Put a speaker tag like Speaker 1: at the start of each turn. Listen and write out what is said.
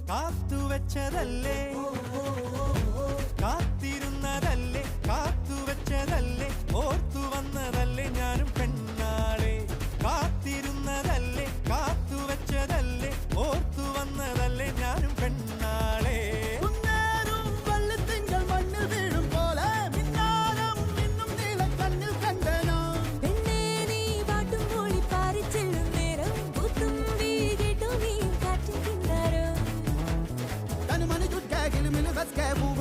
Speaker 1: കാത്തുവെച്ചതല്ലേ കാത്തിരുന്നതല്ലേ കാത്തുവെച്ചതല്ലേ ഓർത്തു വന്നതല്ലേ ഞാനും പെണ്ണാളെ കാത്തിരുന്നതല്ലേ കാത്തുവെച്ചതല്ലേ ഓർത്തു വന്നതല്ലേ ഞാനും പെണ്ണാളെ
Speaker 2: Let's get